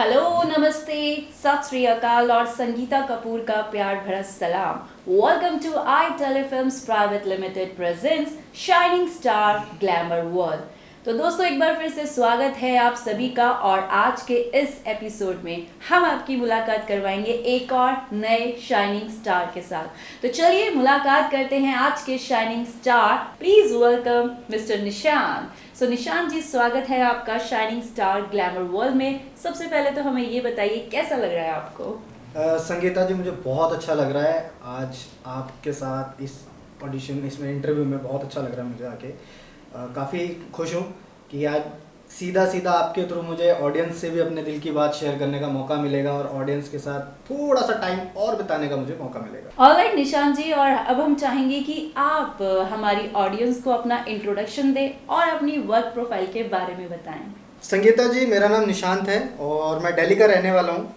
Hello, नमस्ते, सत श्री अकाल और संगीता कपूर का प्यार भरा सलाम। Welcome to I telefilms private limited presents shining star glamour world. तो दोस्तों, एक बार फिर से स्वागत है आप सभी का। और आज के इस एपिसोड में हम आपकी मुलाकात करवाएंगे एक और नए शाइनिंग स्टार के साथ। तो चलिए मुलाकात करते हैं आज के shining star. Please welcome mister Nishant. So Nishant ji, स्वागत है आपका शाइनिंग स्टार ग्लैमर वर्ल्ड में। सबसे पहले तो हमें ये बताइए, कैसा लग रहा है आपको? संगीता जी, मुझे बहुत अच्छा लग रहा है आज आपके साथ इस ऑडिशन इसमें इंटरव्यू में। बहुत अच्छा लग रहा है मुझे आके। काफ़ी खुश हूँ कि आज सीधा सीधा आपके थ्रू मुझे ऑडियंस से भी अपने दिल की बात शेयर करने का मौका मिलेगा और ऑडियंस के साथ थोड़ा सा टाइम और बिताने का मुझे मौका मिलेगा। ऑलराइट निशांत जी, और अब हम चाहेंगे कि आप हमारी ऑडियंस को अपना इंट्रोडक्शन दें और अपनी वर्क प्रोफाइल के बारे में बताएं। संगीता जी, मेरा नाम निशांत है और मैं दिल्ली का रहने वाला हूँ।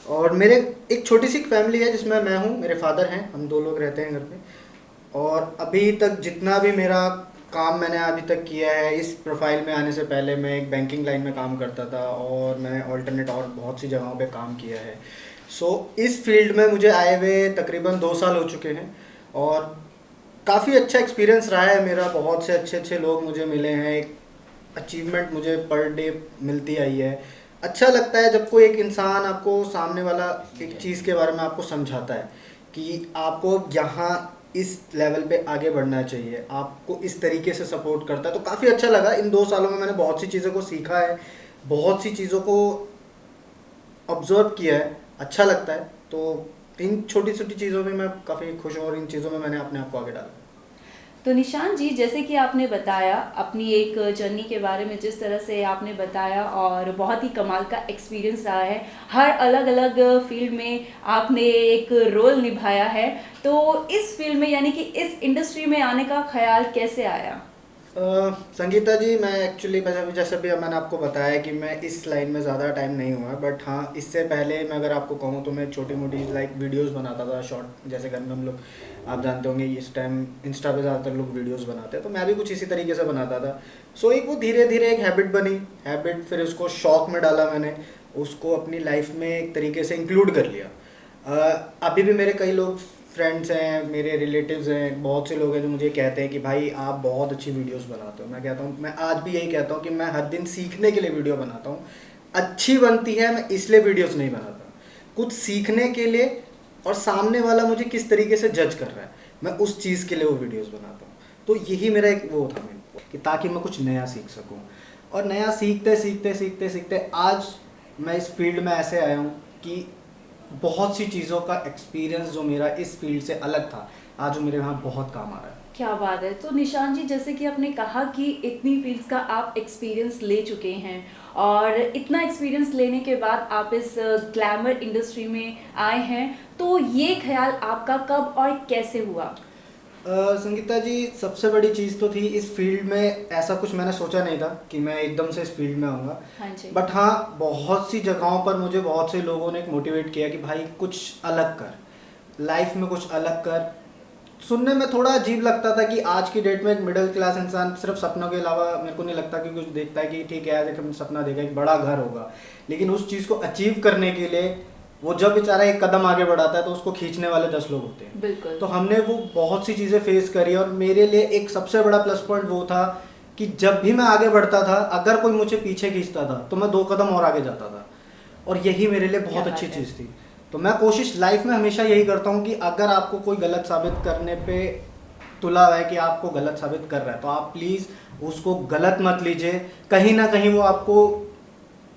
और मेरे एक छोटी सी फैमिली है जिसमें मैं हूँ, मेरे फादर हैं, हम 2 लोग रहते हैं घर पे। और अभी तक जितना भी मेरा काम मैंने अभी तक किया है, इस प्रोफाइल में आने से पहले मैं एक बैंकिंग लाइन में काम करता था और मैंने ऑल्टरनेट और बहुत सी जगहों पे काम किया है। सो इस फील्ड में मुझे आए हुए तकरीबन 2 साल हो चुके हैं और काफ़ी अच्छा एक्सपीरियंस रहा है मेरा। बहुत से अच्छे अच्छे लोग मुझे मिले हैं, एक अचीवमेंट मुझे पर डे मिलती आई है। अच्छा लगता है जब कोई एक इंसान आपको सामने वाला एक चीज़ के बारे में आपको समझाता है कि आपको यहाँ इस लेवल पे आगे बढ़ना चाहिए, आपको इस तरीके से सपोर्ट करता है। तो काफ़ी अच्छा लगा। इन 2 सालों में मैंने बहुत सी चीज़ों को सीखा है, बहुत सी चीज़ों को ऑब्जर्व किया है। अच्छा लगता है। तो इन छोटी छोटी चीज़ों में मैं काफ़ी खुश हूँ और इन चीज़ों में मैंने अपने आप को आगे डाला। तो निशांत जी, जैसे कि आपने बताया अपनी एक जर्नी के बारे में, जिस तरह से आपने बताया, और बहुत ही कमाल का एक्सपीरियंस रहा है। हर अलग अलग फील्ड में आपने एक रोल निभाया है। तो इस फील्ड में, यानी कि इस इंडस्ट्री में आने का ख्याल कैसे आया? संगीता जी, मैं एक्चुअली जैसे भी मैंने आपको बताया कि मैं इस लाइन में ज़्यादा टाइम नहीं हुआ, बट हाँ, इससे पहले मैं अगर आपको कहूँ तो मैं छोटी मोटी लाइक वीडियोस बनाता था, शॉर्ट। जैसे घर में हम लोग, आप जानते होंगे, इस टाइम इंस्टा पे ज़्यादातर लोग वीडियोस बनाते हैं, तो मैं भी कुछ इसी तरीके से बनाता था। सो एक वो धीरे धीरे एक हैबिट बनी, फिर उसको शौक में डाला मैंने, उसको अपनी लाइफ में एक तरीके से इंक्लूड कर लिया। अभी भी मेरे कई लोग फ्रेंड्स हैं, मेरे रिलेटिव्स हैं, बहुत से लोग हैं जो मुझे कहते हैं कि भाई आप बहुत अच्छी वीडियोस बनाते हो। मैं कहता हूँ, मैं आज भी यही कहता हूँ कि मैं हर दिन सीखने के लिए वीडियो बनाता हूँ। अच्छी बनती है, मैं इसलिए वीडियोस नहीं बनाता, कुछ सीखने के लिए। और सामने वाला मुझे किस तरीके से जज कर रहा है, मैं उस चीज़ के लिए वो वीडियोस बनाता हूँ। तो यही मेरा एक वो था मेरे कि ताकि मैं कुछ नया सीख सकूँ। और नया सीखते सीखते सीखते सीखते आज मैं इस फील्ड में ऐसे आया हूँ कि बहुत सी चीज़ों का एक्सपीरियंस जो मेरा इस फील्ड से अलग था, आज वो मेरे यहाँ बहुत काम आ रहा है। क्या बात है। तो निशांत जी, जैसे कि आपने कहा कि इतनी फील्ड्स का आप एक्सपीरियंस ले चुके हैं, और इतना एक्सपीरियंस लेने के बाद आप इस ग्लैमर इंडस्ट्री में आए हैं, तो ये ख्याल आपका कब और कैसे हुआ? संगीता जी, सबसे बड़ी चीज़ तो थी इस फील्ड में, ऐसा कुछ मैंने सोचा नहीं था कि मैं एकदम से इस फील्ड में आऊँगा। हाँ जी। बट हाँ, बहुत सी जगहों पर मुझे बहुत से लोगों ने मोटिवेट किया कि भाई कुछ अलग कर, लाइफ में कुछ अलग कर। सुनने में थोड़ा अजीब लगता था कि आज की डेट में एक मिडिल क्लास इंसान सिर्फ सपनों के अलावा मेरे को नहीं लगता कि कुछ देखता है कि ठीक है यार, एक सपना देखा एक बड़ा घर होगा, लेकिन उस चीज़ को अचीव करने के लिए वो जब बेचारा एक कदम आगे बढ़ाता है तो उसको खींचने वाले 10 लोग होते हैं। बिल्कुल। तो हमने वो बहुत सी चीज़ें फेस करी और मेरे लिए एक सबसे बड़ा प्लस पॉइंट वो था कि जब भी मैं आगे बढ़ता था, अगर कोई मुझे पीछे खींचता था तो मैं 2 कदम और आगे जाता था। और यही मेरे लिए बहुत अच्छी चीज़ थी। तो मैं कोशिश लाइफ में हमेशा यही करता हूँ कि अगर आपको कोई गलत साबित करने पे तुला हुआ है कि आपको गलत साबित कर रहा है, तो आप प्लीज़ उसको गलत मत लीजिए। कहीं ना कहीं वो आपको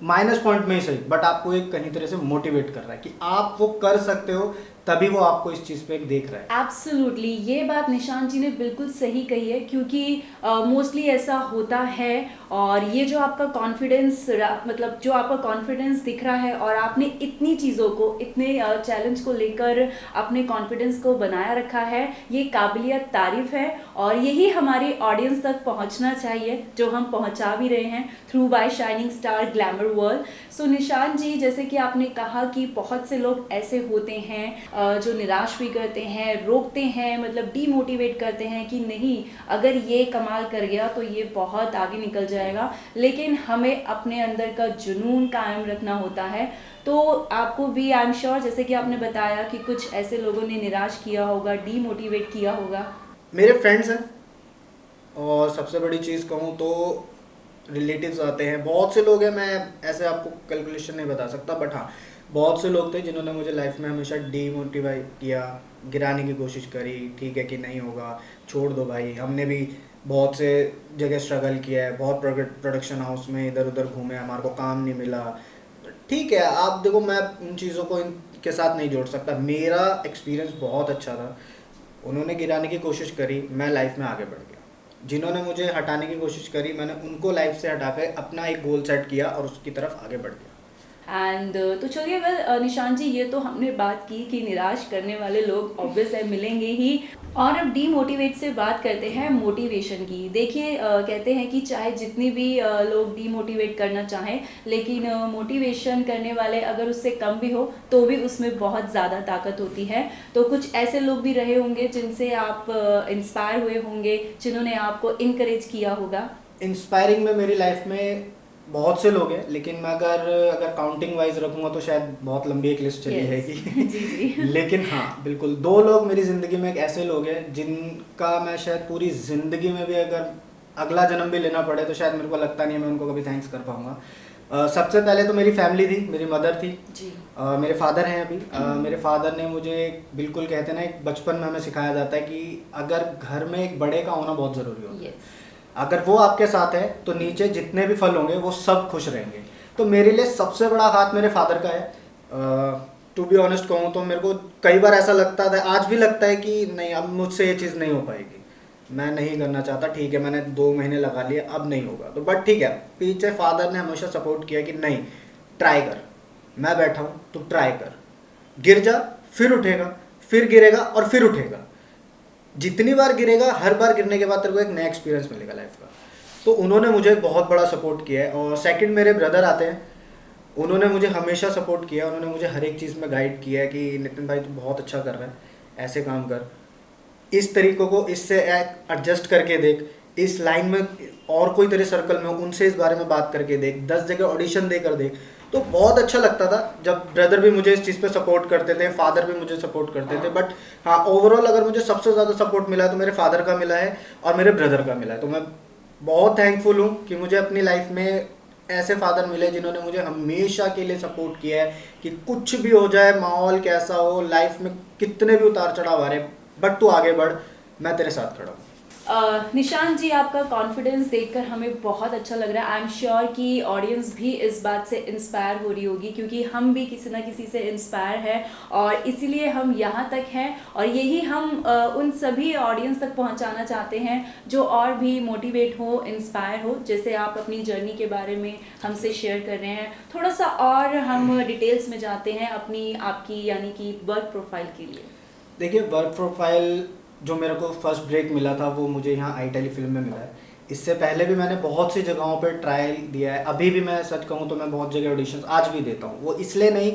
माइनस पॉइंट में ही सही, बट आपको एक कहीं तरह से मोटिवेट कर रहा है कि आप वो कर सकते हो, तभी वो आपको इस चीज़ पे एक देख रहा है। एब्सोल्युटली, ये बात निशांत जी ने बिल्कुल सही कही है, क्योंकि मोस्टली ऐसा होता है। और ये जो आपका कॉन्फिडेंस, मतलब जो आपका कॉन्फिडेंस दिख रहा है, और आपने इतनी चीज़ों को, इतने चैलेंज को लेकर अपने कॉन्फिडेंस को बनाया रखा है, ये काबिलियत तारीफ है। और यही हमारी ऑडियंस तक पहुंचना चाहिए, जो हम पहुंचा भी रहे हैं through by shining star glamour world. So Nishant ji, जैसे कि आपने कहा कि बहुत से लोग ऐसे होते हैं जो निराश भी करते हैं, रोकते हैं, मतलब डीमोटिवेट करते हैं कि नहीं, अगर ये कमाल कर गया तो ये बहुत आगे निकल जाएगा, लेकिन हमें अपने अंदर का जुनून कायम रखना होता है। तो आपको भी आई एम श्योर, जैसे कि आपने बताया कि कुछ ऐसे लोगों ने निराश किया होगा, डीमोटिवेट किया होगा। मेरे फ्रेंड्स हैं, और सबसे बड़ी चीज़ कहूँ तो रिलेटिव्स आते हैं, बहुत से लोग हैं, मैं ऐसे आपको कैलकुलेशन नहीं बता सकता, बट हाँ बहुत से लोग थे जिन्होंने मुझे लाइफ में हमेशा डीमोटिवेट किया, गिराने की कोशिश करी, ठीक है कि नहीं होगा, छोड़ दो भाई। हमने भी बहुत से जगह स्ट्रगल किया है, बहुत प्रोडक्शन हाउस में इधर उधर घूमे, हमारे को काम नहीं मिला, ठीक है। आप देखो, मैं उन चीज़ों को इनके साथ नहीं जोड़ सकता, मेरा एक्सपीरियंस बहुत अच्छा था। उन्होंने गिराने की कोशिश करी, मैं लाइफ में आगे बढ़ गया। जिन्होंने मुझे हटाने की कोशिश करी, मैंने उनको लाइफ से हटा कर अपना एक गोल सेट किया और उसकी तरफ आगे बढ़ गया। एंड तो चलिए, वेल निशान जी, ये तो हमने बात की कि निराश करने वाले लोग ऑब्वियस है मिलेंगे ही। और अब डीमोटिवेट से बात करते हैं मोटिवेशन की। देखिए, कहते हैं कि चाहे जितनी भी लोग डीमोटिवेट करना चाहें, लेकिन मोटिवेशन करने वाले अगर उससे कम भी हो तो भी उसमें बहुत ज़्यादा ताकत होती है। तो कुछ ऐसे लोग भी रहे होंगे जिनसे आप इंस्पायर हुए होंगे, जिन्होंने आपको इनकरेज किया होगा। इंस्पायरिंग में मेरी लाइफ में बहुत से लोग हैं, लेकिन मैं अगर काउंटिंग वाइज रखूँगा तो शायद बहुत लंबी एक लिस्ट चली रहेगी। जी जी। लेकिन हाँ, बिल्कुल 2 लोग मेरी ज़िंदगी में एक ऐसे लोग हैं जिनका मैं शायद पूरी ज़िंदगी में भी अगर अगला जन्म भी लेना पड़े तो शायद मेरे को लगता नहीं है मैं उनको कभी थैंक्स कर पाऊँगा। सबसे पहले तो मेरी फैमिली थी, मेरी मदर थी जी। मेरे फादर हैं अभी। मेरे फादर ने मुझे बिल्कुल, कहते हैं ना, एक बचपन में हमें सिखाया जाता है कि अगर घर में एक बड़े का होना बहुत ज़रूरी होता है। अगर वो आपके साथ है तो नीचे जितने भी फल होंगे वो सब खुश रहेंगे। तो मेरे लिए सबसे बड़ा हाथ मेरे फादर का है। टू बी ऑनेस्ट कहूँ तो मेरे को कई बार ऐसा लगता था, आज भी लगता है कि नहीं, अब मुझसे ये चीज़ नहीं हो पाएगी, मैं नहीं करना चाहता, ठीक है मैंने 2 महीने लगा लिए, अब नहीं होगा। तो बट ठीक है, पीछे फादर ने हमेशा सपोर्ट किया कि नहीं, ट्राई कर, मैं बैठा हूँ, तू ट्राई कर, गिर जा फिर उठेगा, फिर गिरेगा और फिर उठेगा। जितनी बार गिरेगा, हर बार गिरने के बाद तेरे को एक नया एक्सपीरियंस मिलेगा लाइफ का। तो उन्होंने मुझे बहुत बड़ा सपोर्ट किया है। और सेकंड मेरे ब्रदर आते हैं, उन्होंने मुझे हमेशा सपोर्ट किया, उन्होंने मुझे हर एक चीज़ में गाइड किया है कि नितिन भाई तू बहुत अच्छा कर रहा है, ऐसे काम कर, इस तरीक़ों को इससे एडजस्ट करके देख, इस लाइन में और कोई तेरे सर्कल में उनसे इस बारे में बात करके देख, 10 जगह ऑडिशन देकर देख। तो बहुत अच्छा लगता था जब ब्रदर भी मुझे इस चीज़ पे सपोर्ट करते थे, फादर भी मुझे सपोर्ट करते थे। बट हाँ, ओवरऑल अगर मुझे सबसे ज़्यादा सपोर्ट मिला है तो मेरे फादर का मिला है और मेरे ब्रदर का मिला है। तो मैं बहुत थैंकफुल हूँ कि मुझे अपनी लाइफ में ऐसे फादर मिले जिन्होंने मुझे हमेशा के लिए सपोर्ट किया है कि कुछ भी हो जाए, माहौल कैसा हो, लाइफ में कितने भी उतार चढ़ाव आ रहे, बट तू आगे बढ़, मैं तेरे साथ खड़ा हूँ। निशान जी, आपका कॉन्फिडेंस देखकर हमें बहुत अच्छा लग रहा है। आई एम श्योर कि ऑडियंस भी इस बात से इंस्पायर हो रही होगी, क्योंकि हम भी किसी ना किसी से इंस्पायर हैं और इसीलिए हम यहाँ तक हैं। और यही हम उन सभी ऑडियंस तक पहुँचाना चाहते हैं जो और भी मोटिवेट हो, इंस्पायर हो, जैसे आप अपनी जर्नी के बारे में हमसे शेयर कर रहे हैं। थोड़ा सा और हम डिटेल्स में जाते हैं अपनी आपकी यानी कि वर्क प्रोफाइल के लिए। देखिए, वर्क प्रोफाइल जो मेरे को फर्स्ट ब्रेक मिला था वो मुझे यहाँ आई टेली फिल्म में मिला है। इससे पहले भी मैंने बहुत सी जगहों पर ट्रायल दिया है, अभी भी मैं सच कहूँ तो मैं बहुत जगह ऑडिशंस आज भी देता हूँ। वो इसलिए नहीं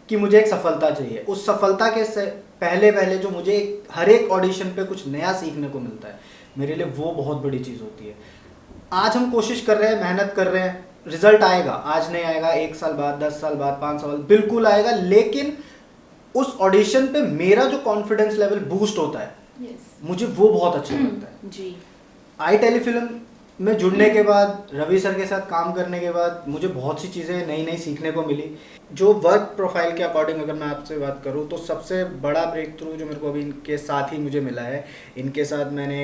कि मुझे एक सफलता चाहिए, उस सफलता के से पहले जो मुझे हर एक ऑडिशन पे कुछ नया सीखने को मिलता है, मेरे लिए वो बहुत बड़ी चीज़ होती है। आज हम कोशिश कर रहे हैं, मेहनत कर रहे हैं, रिजल्ट आएगा, आज नहीं आएगा, 1 साल बाद, 10 साल बाद, 5 साल बिल्कुल आएगा, लेकिन उस ऑडिशन पे मेरा जो कॉन्फिडेंस लेवल बूस्ट होता है, मुझे वो बहुत अच्छा लगता है जी। आई टेली फिल्म में जुड़ने के बाद, रवि सर के साथ काम करने के बाद मुझे बहुत सी चीज़ें नई नई सीखने को मिली। जो वर्क प्रोफाइल के अकॉर्डिंग अगर मैं आपसे बात करूँ तो सबसे बड़ा ब्रेक थ्रू जो मेरे को अभी इनके साथ ही मुझे मिला है, इनके साथ मैंने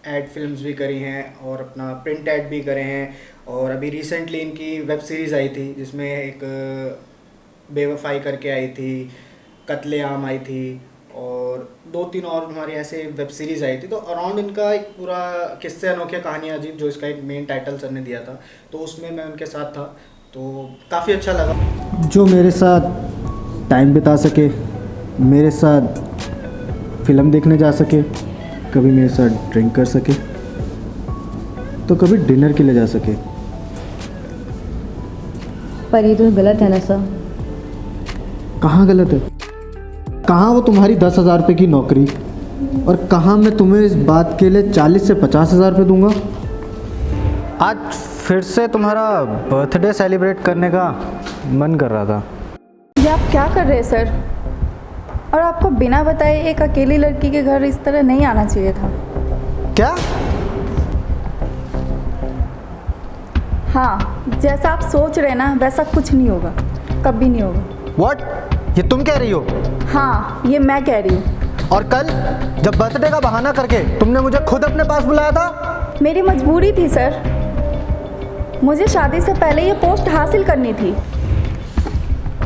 एड फिल्म्स भी करी हैं और अपना प्रिंट एड भी करे हैं। और अभी रिसेंटली इनकी वेब सीरीज़ आई थी जिसमें एक बेवफाई करके आई थी, कत्ले आम आई थी और 2-3 और हमारी ऐसे वेब सीरीज़ आई थी। तो अराउंड इनका एक पूरा किस्से अनोखे कहानी अजीब, जो इसका एक मेन टाइटल सर ने दिया था, तो उसमें मैं उनके साथ था, तो काफ़ी अच्छा लगा। जो मेरे साथ टाइम बिता सके, मेरे साथ फिल्म देखने जा सके, कभी मेरे साथ ड्रिंक कर सके, तो कभी डिनर के लिए जा सके। पर ये तो गलत है ना सर? कहाँ गलत है? कहाँ वो तुम्हारी 10,000 रुपये की नौकरी, और कहाँ मैं तुम्हें इस बात के लिए 40 से 50,000 रुपये दूंगा। आज फिर से तुम्हारा बर्थडे सेलिब्रेट करने का मन कर रहा था। ये आप क्या कर रहे हैं सर? और आपको बिना बताए एक अकेली लड़की के घर इस तरह नहीं आना चाहिए था। क्या? हाँ, जैसा आप सोच रहे हैं ना वैसा कुछ नहीं होगा, कभी नहीं होगा। व्हाट? ये तुम कह रही हो? हाँ, ये मैं कह रही हूँ। और कल जब बर्थडे का बहाना करके तुमने मुझे खुद अपने पास बुलाया था? मेरी मजबूरी थी सर, मुझे शादी से पहले ये पोस्ट हासिल करनी थी।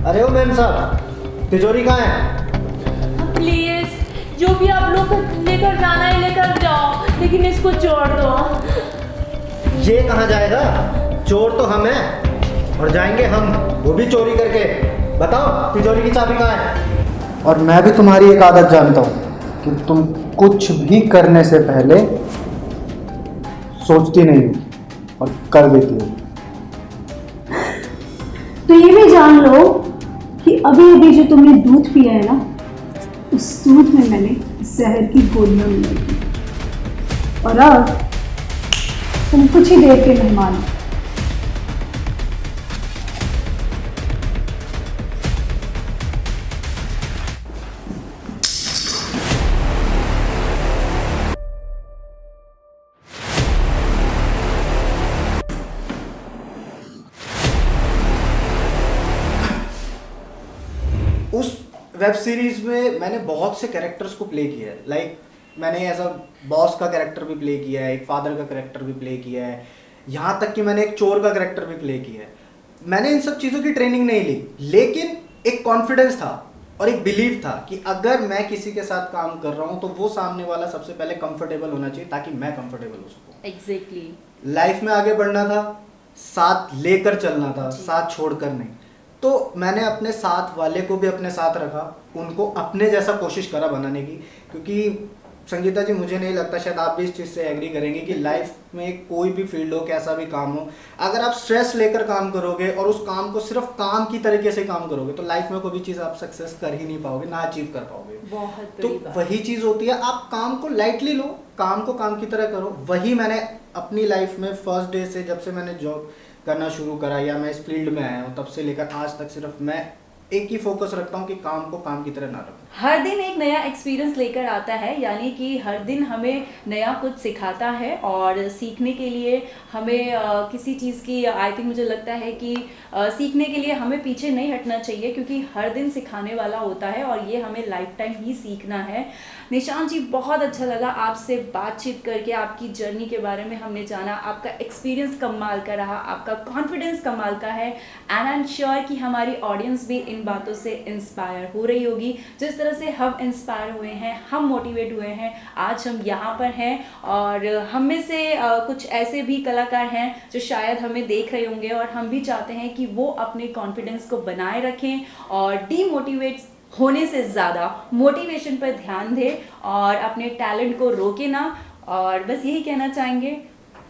अरे ओ मैम साहब, तिजोरी कहाँ है? प्लीज जो भी आप लोग लेकर जाना है लेकर जाओ, लेकिन इसको छोड़ दो। ये कहाँ जाएगा? चोर तो हम हैं और जाएंगे हम, वो भी चोरी करके। बताओ तिजोरी की चाबी कहाँ है? और मैं भी तुम्हारी एक आदत जानता हूँ कि तुम कुछ भी करने से पहले सोचती नहीं हो और कर देती हो। तो ये भी जान लो कि अभी अभी जो तुमने दूध पिया है ना, उस दूध में मैंने जहर की गोलियां मिलाई थी। और अब तुम कुछ ही देर के मेहमान हो। उस वेब सीरीज में मैंने बहुत से कैरेक्टर्स को प्ले किया है। लाइक मैंने एज अ बॉस का कैरेक्टर भी प्ले किया है, एक फादर का कैरेक्टर भी प्ले किया है, यहाँ तक कि मैंने एक चोर का कैरेक्टर भी प्ले किया है। मैंने इन सब चीज़ों की ट्रेनिंग नहीं ली, लेकिन एक कॉन्फिडेंस था और एक बिलीव था कि अगर मैं किसी के साथ काम कर रहा हूँ तो वो सामने वाला सबसे पहले कंफर्टेबल होना चाहिए ताकि मैं कंफर्टेबल हो सकूँ। एग्जैक्टली। लाइफ में आगे बढ़ना था, साथ लेकर चलना था, साथ छोड़कर नहीं। तो मैंने अपने साथ वाले को भी अपने साथ रखा, उनको अपने जैसा कोशिश करा बनाने की। क्योंकि संगीता जी, मुझे नहीं लगता, शायद आप भी इस चीज़ से एग्री करेंगे कि लाइफ में कोई भी फील्ड हो, कैसा भी काम हो, अगर आप स्ट्रेस लेकर काम करोगे और उस काम को सिर्फ काम की तरीके से काम करोगे तो लाइफ में कोई भी चीज़ आप सक्सेस कर ही नहीं पाओगे, ना अचीव कर पाओगे। बहुत तो बड़ी बात। वही चीज़ होती है, आप काम को लाइटली लो, काम को काम की तरह करो। वही मैंने अपनी लाइफ में फर्स्ट डे से, जब से मैंने जॉब करना शुरू करा या मैं इस फील्ड में आया हूँ, तब से लेकर आज तक सिर्फ मैं एक ही फोकस रखता हूँ कि काम को काम की तरह ना रखूं। हर दिन एक नया एक्सपीरियंस लेकर आता है, यानी कि हर दिन हमें नया कुछ सिखाता है और सीखने के लिए हमें किसी चीज़ की, आई थिंक मुझे लगता है कि सीखने के लिए हमें पीछे नहीं हटना चाहिए, क्योंकि हर दिन सिखाने वाला होता है और ये हमें लाइफ टाइम ही सीखना है। निशांत जी, बहुत अच्छा लगा आपसे बातचीत करके, आपकी जर्नी के बारे में हमने जाना, आपका एक्सपीरियंस कमाल का रहा, आपका कॉन्फिडेंस कमाल का है, एंड आई एम श्योर कि हमारी ऑडियंस भी इन बातों से इंस्पायर हो रही होगी। जिस तरह से हम इंस्पायर हुए हैं, हम मोटिवेट हुए हैं, आज हम यहाँ पर हैं, और हम में से कुछ ऐसे भी कलाकार हैं जो शायद हमें देख रहे होंगे, और हम भी चाहते हैं कि वो अपने कॉन्फिडेंस को बनाए रखें और डीमोटिवेट होने से ज़्यादा मोटिवेशन पर ध्यान दें और अपने टैलेंट को रोके ना। और बस यही कहना चाहेंगे।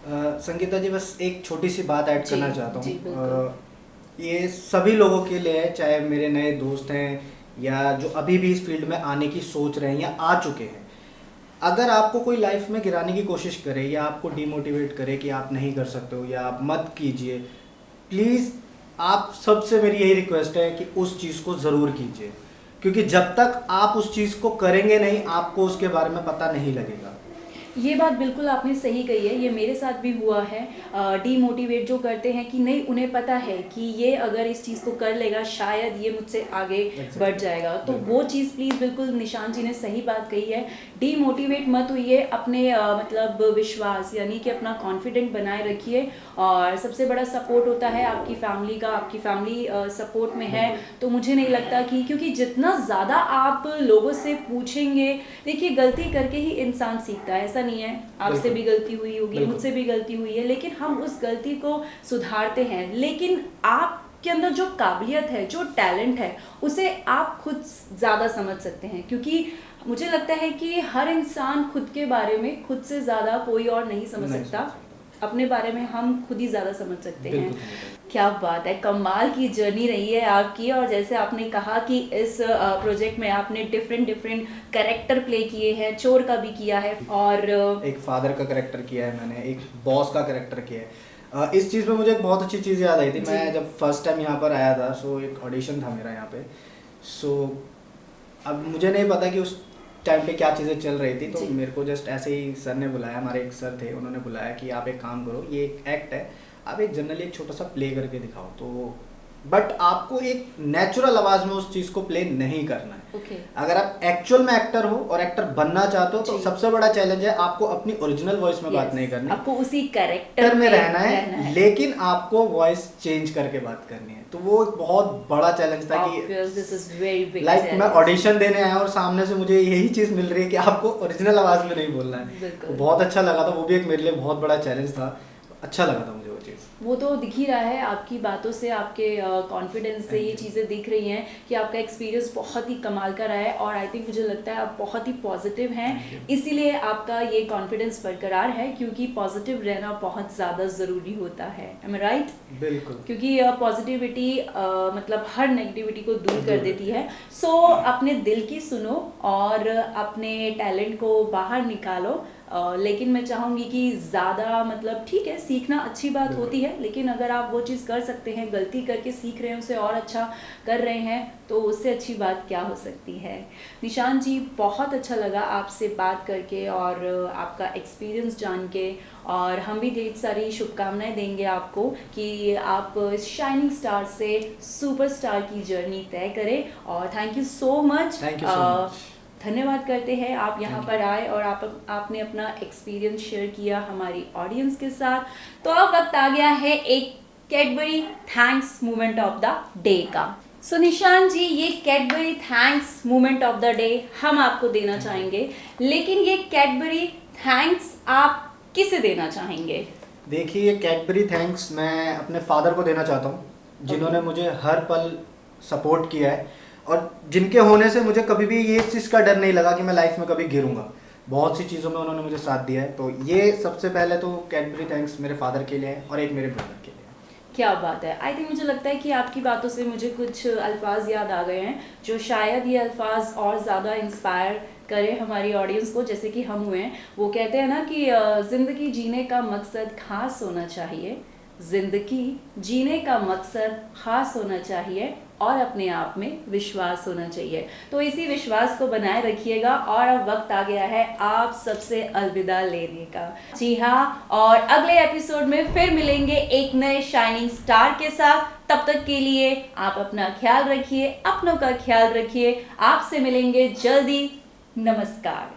संगीता जी, बस एक छोटी सी बात ऐड करना चाहता जी, हूँ। बिल्कुल। ये सभी लोगों के लिए है, चाहे मेरे नए दोस्त हैं या जो अभी भी इस फील्ड में आने की सोच रहे हैं या आ चुके हैं। अगर आपको कोई लाइफ में गिराने की कोशिश करे या आपको डिमोटिवेट करे कि आप नहीं कर सकते हो या आप मत कीजिए, प्लीज़ आप सबसे मेरी यही रिक्वेस्ट है कि उस चीज़ को ज़रूर कीजिए, क्योंकि जब तक आप उस चीज़ को करेंगे नहीं, आपको उसके बारे में पता नहीं लगेगा। ये बात बिल्कुल आपने सही कही है, ये मेरे साथ भी हुआ है। डीमोटिवेट जो करते हैं कि नहीं, उन्हें पता है कि ये अगर इस चीज़ को कर लेगा शायद ये मुझसे आगे बढ़ जाएगा, तो वो चीज़ प्लीज़, बिल्कुल निशांत जी ने सही बात कही है, डीमोटिवेट मत होइए, अपने मतलब विश्वास यानी कि अपना कॉन्फिडेंट बनाए रखिए। और सबसे बड़ा सपोर्ट होता है आपकी फैमिली का, आपकी फैमिली सपोर्ट में है, तो मुझे नहीं लगता कि, क्योंकि जितना ज़्यादा आप लोगों से पूछेंगे, देखिए गलती करके ही इंसान सीखता है, ऐसा नहीं है, आपसे भी गलती हुई होगी, मुझसे भी गलती हुई है, लेकिन हम उस गलती को सुधारते हैं। लेकिन आपके अंदर जो काबिलियत है, जो टैलेंट है, उसे आप खुद ज़्यादा समझ सकते हैं, क्योंकि मुझे लगता है कि हर इंसान खुद के बारे में खुद से ज़्यादा कोई और नहीं समझ सकता। अपने बारे में हम खुद ही ज़्यादा समझ सकते हैं। बिल्कुल समझ क्या बात है, कमाल की जर्नी रही है आपकी। और जैसे आपने कहा कि इस प्रोजेक्ट में आपने डिफरेंट डिफरेंट कैरेक्टर प्ले किए हैं, चोर का भी किया है और एक फादर का कैरेक्टर किया है मैंने, एक बॉस का कैरेक्टर किया है। इस चीज़ में मुझे एक बहुत अच्छी चीज़ याद आई थी। मैं जब फर्स्ट टाइम यहाँ पर आया था, सो एक ऑडिशन था मेरा यहाँ पे। सो अब मुझे नहीं पता कि उस टाइम पे क्या चीज़ें चल रही थी, तो जी। मेरे को जस्ट ऐसे ही सर ने बुलाया, हमारे एक सर थे, उन्होंने बुलाया कि आप एक काम करो, ये एक एक्ट है, आप एक जनरली एक छोटा सा प्ले करके दिखाओ। तो बट आपको एक नेचुरल आवाज़ में उस चीज़ को प्ले नहीं करना है। ओके अगर आप एक्चुअल में एक्टर हो और एक्टर बनना चाहते हो तो जी। सबसे बड़ा चैलेंज है आपको अपनी ओरिजिनल वॉइस में बात नहीं करनी, आपको उसी कैरेक्टर एक्टर में रहना है, लेकिन आपको वॉइस चेंज करके बात करनी है। तो वो एक बहुत बड़ा चैलेंज था कि this is very big like मैं ऑडिशन देने आया और सामने से मुझे यही चीज़ मिल रही है कि आपको ओरिजिनल आवाज़ में नहीं बोलना है। बिल्कुल। तो बहुत अच्छा लगा था, वो भी एक मेरे लिए बहुत बड़ा चैलेंज था। अच्छा लगा था मुझे वो चीज़। वो तो दिख ही रहा है आपकी बातों से, आपके कॉन्फिडेंस से ये चीज़ें दिख रही हैं कि आपका एक्सपीरियंस बहुत ही कमाल का रहा है। और आई थिंक मुझे लगता है आप बहुत ही पॉजिटिव हैं, इसीलिए आपका ये कॉन्फिडेंस बरकरार है, क्योंकि पॉजिटिव रहना बहुत ज़्यादा ज़रूरी होता है। एम आई राइट? बिल्कुल। क्योंकि पॉजिटिविटी मतलब हर नेगेटिविटी को दूर कर देती है। सो अपने दिल की सुनो और अपने टैलेंट को बाहर निकालो। लेकिन मैं चाहूँगी कि ज़्यादा मतलब ठीक है, सीखना अच्छी बात होती है, लेकिन अगर आप वो चीज़ कर सकते हैं, गलती करके सीख रहे हैं, उसे और अच्छा कर रहे हैं, तो उससे अच्छी बात क्या हो सकती है। निशान जी, बहुत अच्छा लगा आपसे बात करके और आपका एक्सपीरियंस जान के। और हम भी ढेर सारी शुभकामनाएं देंगे आपको कि आप इस शाइनिंग स्टार से सुपरस्टार की जर्नी तय करें। और thank you so much. Thank you so much. धन्यवाद करते हैं आप यहाँ पर आए और आपने अपना एक्सपीरियंस शेयर किया हमारी ऑडियंस के साथ। तो अब वक्त आ गया है एक Cadbury thanks moment of the day का। सो निशान जी, ये Cadbury thanks moment of the day हम आपको देना चाहेंगे, लेकिन ये कैडबरी थैंक्स आप किसे देना चाहेंगे? देखिए, ये कैडबरी थैंक्स मैं अपने फादर को देना चाहता हूँ, जिन्होंने मुझे हर पल सपोर्ट किया है और जिनके होने से मुझे कभी भी ये चीज़ का डर नहीं लगा कि मैं लाइफ में कभी गिरूंगा। बहुत सी चीज़ों में उन्होंने मुझे साथ दिया है। तो ये सबसे पहले तो कैडबरी थैंक्स मेरे फादर के लिए है और एक मेरे ब्रदर के लिए। क्या बात है। आई थिंक मुझे लगता है कि आपकी बातों से मुझे कुछ अल्फाज याद आ गए हैं, जो शायद ये अल्फाज और ज़्यादा इंस्पायर करें हमारी ऑडियंस को, जैसे कि हम हुए हैं। वो कहते हैं ना कि ज़िंदगी जीने का मकसद खास होना चाहिए, ज़िंदगी जीने का मकसद खास होना चाहिए और अपने आप में विश्वास होना चाहिए। तो इसी विश्वास को बनाए रखिएगा। और अब वक्त आ गया है आप सबसे अलविदा लेने का। जी हाँ, और अगले एपिसोड में फिर मिलेंगे एक नए शाइनिंग स्टार के साथ। तब तक के लिए आप अपना ख्याल रखिए, अपनों का ख्याल रखिए। आपसे मिलेंगे जल्दी। नमस्कार।